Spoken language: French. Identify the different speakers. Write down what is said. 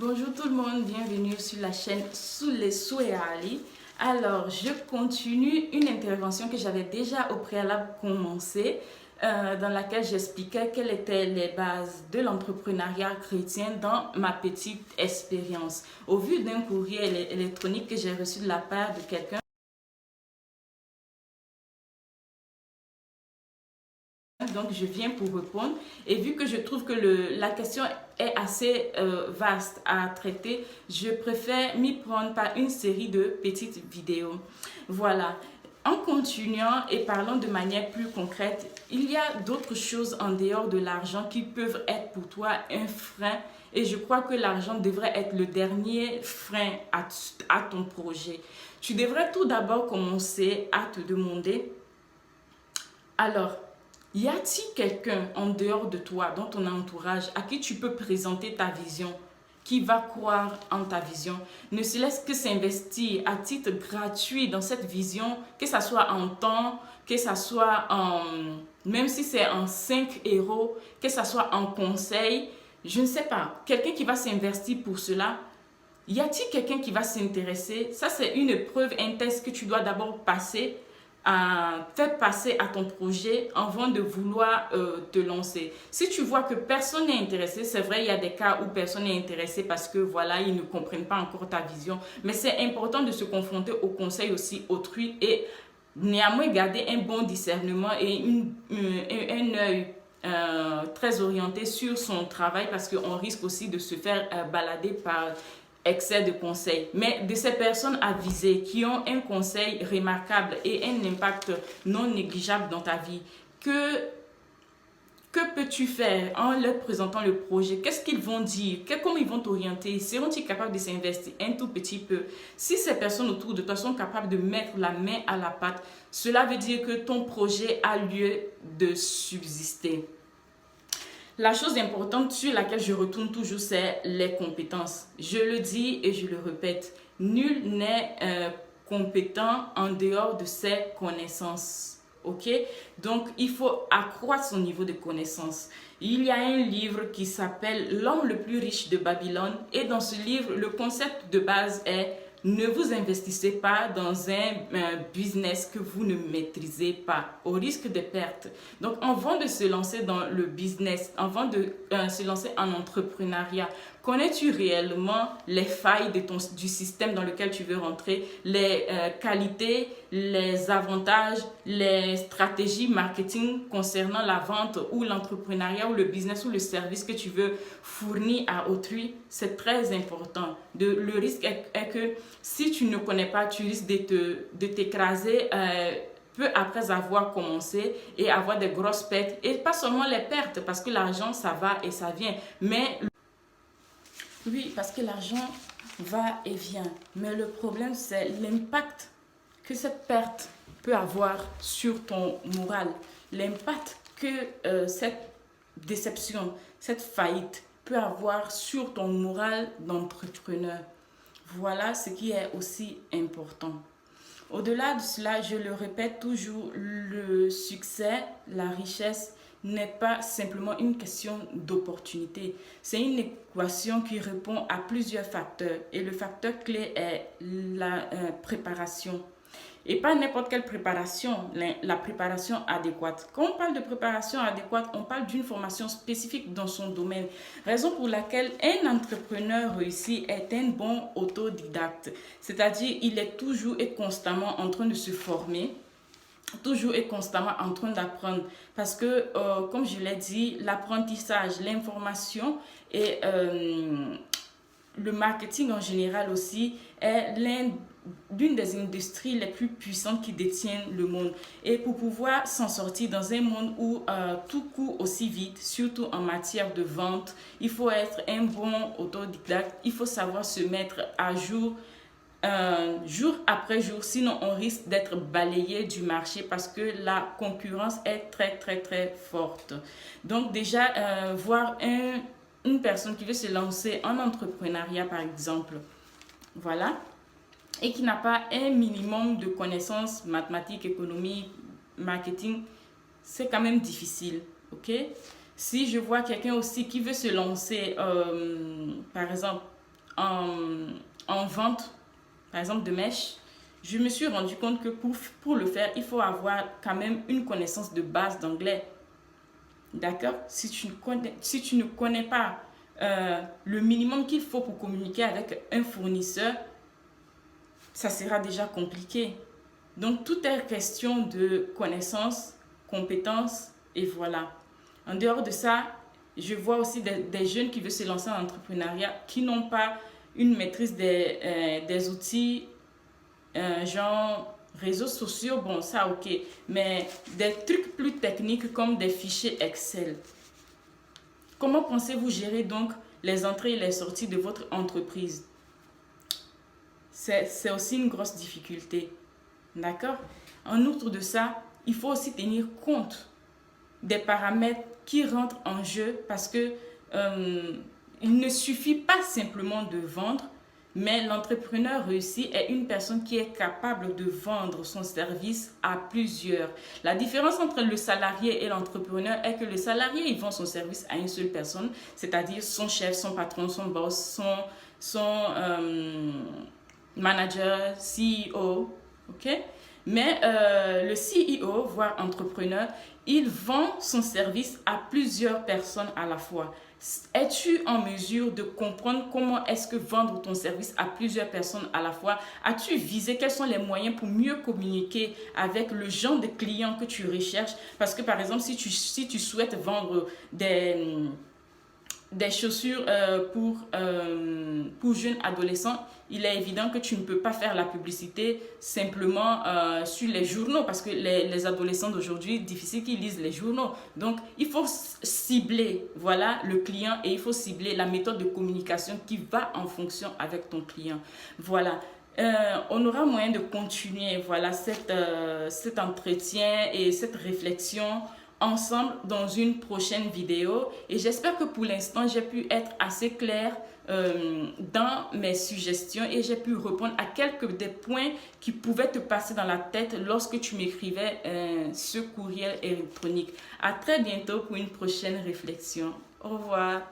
Speaker 1: Bonjour tout le monde, bienvenue sur la chaîne Sous les souhaits Ali. Alors, je continue une intervention que j'avais déjà au préalable commencé, dans laquelle j'expliquais quelles étaient les bases de l'entrepreneuriat chrétien dans ma petite expérience. Au vu d'un courrier électronique que j'ai reçu de la part de quelqu'un, donc je viens pour répondre, et vu que je trouve que la question est assez vaste à traiter, je préfère m'y prendre par une série de petites vidéos. Voilà. En continuant et parlant de manière plus concrète, il y a d'autres choses en dehors de l'argent qui peuvent être pour toi un frein, et je crois que l'argent devrait être le dernier frein à ton projet. Tu devrais tout d'abord commencer à te demander, alors, y a-t-il quelqu'un en dehors de toi, dans ton entourage, à qui tu peux présenter ta vision, qui va croire en ta vision, ne se laisse que s'investir à titre gratuit dans cette vision, que ce soit en temps, que ce soit en, même si c'est en 5 euros, que ce soit en conseil, je ne sais pas, quelqu'un qui va s'investir pour cela. Y a-t-il quelqu'un qui va s'intéresser? Ça, c'est une preuve, un test que tu dois d'abord passer, à faire passer à ton projet avant de vouloir te lancer. Si tu vois que personne n'est intéressé, c'est vrai, il y a des cas où personne n'est intéressé parce que voilà, ils ne comprennent pas encore ta vision, mais c'est important de se confronter au conseil aussi autrui et néanmoins garder un bon discernement et un œil très orienté sur son travail parce qu'on risque aussi de se faire balader par excès de conseils. Mais de ces personnes avisées qui ont un conseil remarquable et un impact non négligeable dans ta vie, que peux-tu faire en leur présentant le projet? Qu'est-ce qu'ils vont dire? Comment ils vont t'orienter? Seront-ils capables de s'investir un tout petit peu? Si ces personnes autour de toi sont capables de mettre la main à la pâte, cela veut dire que ton projet a lieu de subsister. La chose importante sur laquelle je retourne toujours, c'est les compétences. Je le dis et je le répète, nul n'est compétent en dehors de ses connaissances. Ok? Donc, il faut accroître son niveau de connaissances. Il y a un livre qui s'appelle L'homme le plus riche de Babylone. Et dans ce livre, le concept de base est: ne vous investissez pas dans un business que vous ne maîtrisez pas, au risque de perte. Donc, avant de se lancer dans le business, avant de se lancer en entrepreneuriat, connais-tu réellement les failles du système dans lequel tu veux rentrer, les qualités, les avantages, les stratégies marketing concernant la vente ou l'entrepreneuriat ou le business ou le service que tu veux fournir à autrui? C'est très important. Le risque est que si tu ne connais pas, tu risques de t'écraser peu après avoir commencé et avoir des grosses pertes. Et pas seulement les pertes, parce que l'argent, ça va et ça vient. Mais oui, parce que l'argent va et vient. Mais le problème, c'est l'impact que cette perte peut avoir sur ton moral. L'impact que cette déception, cette faillite peut avoir sur ton moral d'entrepreneur. Voilà ce qui est aussi important. Au-delà de cela, je le répète toujours, le succès, la richesse n'est pas simplement une question d'opportunité. C'est une équation qui répond à plusieurs facteurs. Et le facteur clé est la préparation. Et pas n'importe quelle préparation, la préparation adéquate. Quand on parle de préparation adéquate, on parle d'une formation spécifique dans son domaine. Raison pour laquelle un entrepreneur réussi est un bon autodidacte. C'est-à-dire, il est toujours et constamment en train de se former, toujours et constamment en train d'apprendre. Parce que, comme je l'ai dit, l'apprentissage, l'information et le marketing en général aussi est l'une des industries les plus puissantes qui détiennent le monde. Et pour pouvoir s'en sortir dans un monde où tout court aussi vite, surtout en matière de vente, il faut être un bon autodidacte, il faut savoir se mettre à jour jour après jour, sinon on risque d'être balayé du marché parce que la concurrence est très très très forte. Donc déjà, voir une personne qui veut se lancer en entrepreneuriat par exemple, voilà, et qui n'a pas un minimum de connaissances mathématiques, économiques, marketing, c'est quand même difficile, ok? Si je vois quelqu'un aussi qui veut se lancer, par exemple, en vente, par exemple de mèches, je me suis rendu compte que pour le faire, il faut avoir quand même une connaissance de base d'anglais. D'accord? Si tu ne connais pas le minimum qu'il faut pour communiquer avec un fournisseur, ça sera déjà compliqué. Donc, tout est question de connaissances, compétences et voilà. En dehors de ça, je vois aussi des jeunes qui veulent se lancer en entrepreneuriat qui n'ont pas une maîtrise des outils genre réseaux sociaux, bon ça ok, mais des trucs plus techniques comme des fichiers Excel. Comment pensez-vous gérer donc les entrées et les sorties de votre entreprise? C'est aussi une grosse difficulté. D'accord? En outre de ça, il faut aussi tenir compte des paramètres qui rentrent en jeu parce que il ne suffit pas simplement de vendre, mais l'entrepreneur réussi est une personne qui est capable de vendre son service à plusieurs. La différence entre le salarié et l'entrepreneur est que le salarié, il vend son service à une seule personne, c'est-à-dire son chef, son patron, son boss, son manager, CEO, ok? Mais le CEO, voire entrepreneur, il vend son service à plusieurs personnes à la fois. Es-tu en mesure de comprendre comment est-ce que vendre ton service à plusieurs personnes à la fois? As-tu visé quels sont les moyens pour mieux communiquer avec le genre de clients que tu recherches? Parce que par exemple, si tu souhaites vendre des chaussures pour jeunes adolescents, il est évident que tu ne peux pas faire la publicité simplement sur les journaux parce que les adolescents d'aujourd'hui, difficile qu'ils lisent les journaux. Donc, il faut cibler voilà, le client et il faut cibler la méthode de communication qui va en fonction avec ton client. Voilà. On aura moyen de continuer voilà, cet entretien et cette réflexion ensemble dans une prochaine vidéo et j'espère que pour l'instant j'ai pu être assez claire dans mes suggestions et j'ai pu répondre à quelques des points qui pouvaient te passer dans la tête lorsque tu m'écrivais ce courriel électronique. À très bientôt pour une prochaine réflexion. Au revoir.